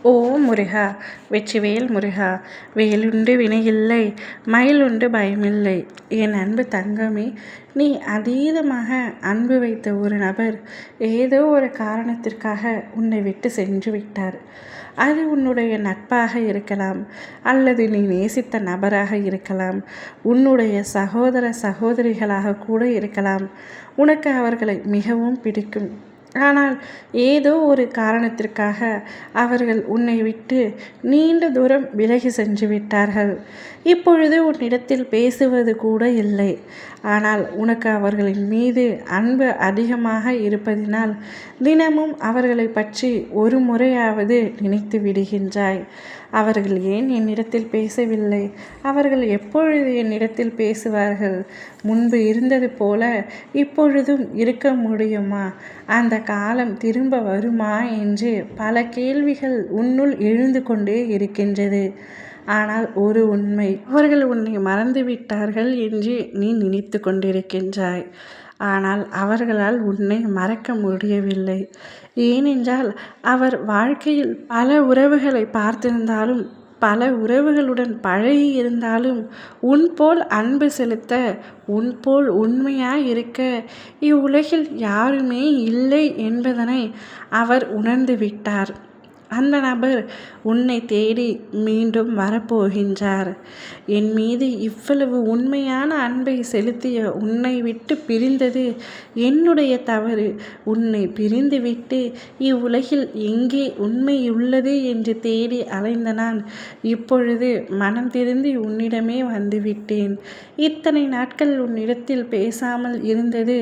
ஓ முருகா! வெற்றிவேல் முருகா! வேலுண்டு வினையில்லை, மயிலுண்டு பயமில்லை. என் அன்பு தங்கமே, நீ அதீதமாக அன்பு வைத்த ஒரு நபர் ஏதோ ஒரு காரணத்திற்காக உன்னை விட்டு சென்று விட்டார். அது உன்னுடைய நட்பாக இருக்கலாம், அல்லது நீ நேசித்த நபராக இருக்கலாம், உன்னுடைய சகோதர சகோதரிகளாக கூட இருக்கலாம். உனக்கு அவர்களை மிகவும் பிடிக்கும். ஆனால் ஏதோ ஒரு காரணத்திற்காக அவர்கள் உன்னை விட்டு நீண்ட தூரம் விலகி சென்று விட்டார்கள். இப்பொழுது உன்னிடத்தில் பேசுவது கூட இல்லை. ஆனால் உனக்கு அவர்களின் மீது அன்பு அதிகமாக இருப்பதினால் தினமும் அவர்களை பற்றி ஒரு முறையாவது நினைத்து விடுகின்றாய். அவர்கள் ஏன் என்னிடத்தில் பேசவில்லை? அவர்கள் எப்பொழுது என்னிடத்தில் பேசுவார்கள்? முன்பு இருந்தது போல இப்பொழுதும் இருக்க முடியுமா? அந்த காலம் திரும்ப வருமா என்று பல கேள்விகள் உன்னுள் எழுந்து கொண்டே இருக்கின்றது. ஆனால் ஒரு உண்மை, அவர்கள் உன்னை மறந்து விட்டார்கள் என்று நீ நினைத்து கொண்டிருக்கின்றாய். ஆனால் அவர்களால் உன்னை மறக்க முடியவில்லை. ஏனென்றால் அவர் வாழ்க்கையில் பல உறவுகளை பார்த்திருந்தாலும், பல உறவுகளுடன் பழகி இருந்தாலும், உன் போல் அன்பு செலுத்த, உன் போல் உண்மையாய் இருக்க இவ்வுலகில் யாருமே இல்லை என்பதனை அவர் உணர்ந்து விட்டார். அந்த நபர் உன்னை தேடி மீண்டும் வரப்போகின்றார். என் மீது இவ்வளவு உண்மையான அன்பை செலுத்திய உன்னை விட்டு பிரிந்தது என்னுடைய தவறு. உன்னை பிரிந்துவிட்டு இவ்வுலகில் எங்கே உண்மையுள்ளது என்று தேடி அலைந்த நான் இப்பொழுது மனம் திருந்தி உன்னிடமே வந்துவிட்டேன். இத்தனை நாட்கள் உன்னிடத்தில் பேசாமல் இருந்தது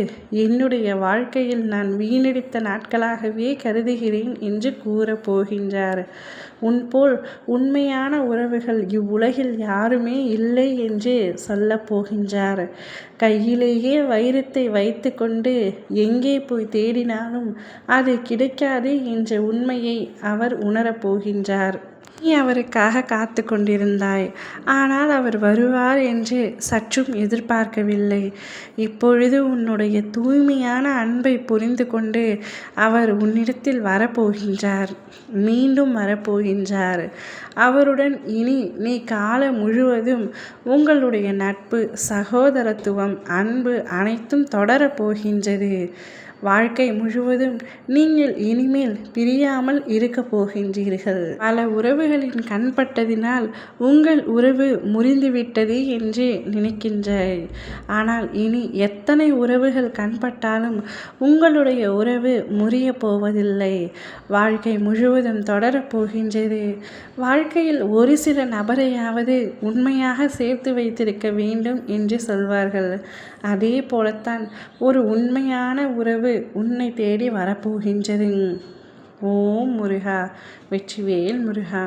என்னுடைய வாழ்க்கையில் நான் வீணடித்த நாட்களாகவே கருதுகிறேன் என்று கூறப்போகின்றேன். உன் போல் உண்மையான உறவுகள் இவ்வுலகில் யாருமே இல்லை என்று சொல்லப் போகின்றார். கையிலேயே வைரத்தை வைத்து கொண்டு எங்கே போய் தேடினாலும் அது கிடைக்காது என்ற உண்மையை அவர் உணரப்போகின்றார். நீ அவருக்காக காத்து கொண்டிருந்தாய். ஆனால் அவர் வருவார் என்று சற்றும் எதிர்பார்க்கவில்லை. இப்பொழுது உன்னுடைய தூய்மையான அன்பை புரிந்து கொண்டு அவர் உன்னிடத்தில் வரப்போகின்றார். மீண்டும் வரப்போகின்றார். அவருடன் இனி நீ காலம் முழுவதும் உங்களுடைய நட்பு, சகோதரத்துவம், அன்பு அனைத்தும் தொடரப்போகின்றது. வாழ்க்கை முழுவதும் நீங்கள் இனிமேல் பிரியாமல் இருக்க போகின்றீர்கள். பல உறவுகளின் கண்பட்டதினால் உங்கள் உறவு முறிந்துவிட்டது என்று நினைக்கின்றாய். ஆனால் இனி எத்தனை உறவுகள் கண்பட்டாலும் உங்களுடைய உறவு முறிய போவதில்லை. வாழ்க்கை முழுவதும் தொடரப்போகின்றது. வாழ்க்கையில் ஒரு சில நபரையாவது உண்மையாக சேர்த்து வைத்திருக்க வேண்டும் என்று சொல்வார்கள். அதே போலத்தான் ஒரு உண்மையான உறவு உன்னை தேடி வரப்போகின்றது. ஓம் முருகா! வெற்றிவேல் முருகா!